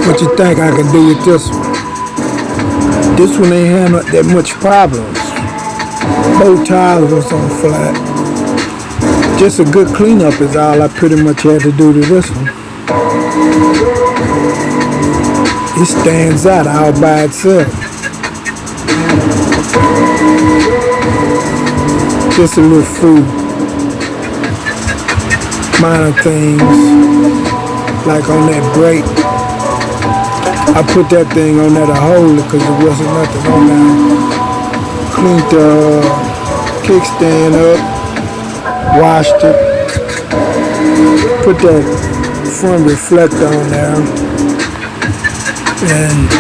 What you think I can do with this one? This one ain't had that much problems. Both tires was on flat. Just a good cleanup is all I pretty much had to do to this one. It stands out all by itself. Just a little few minor things, like on that brake. I put that thing on there to hold it because there wasn't nothing on there. Cleaned the kickstand up, washed it, put that front reflector on there, and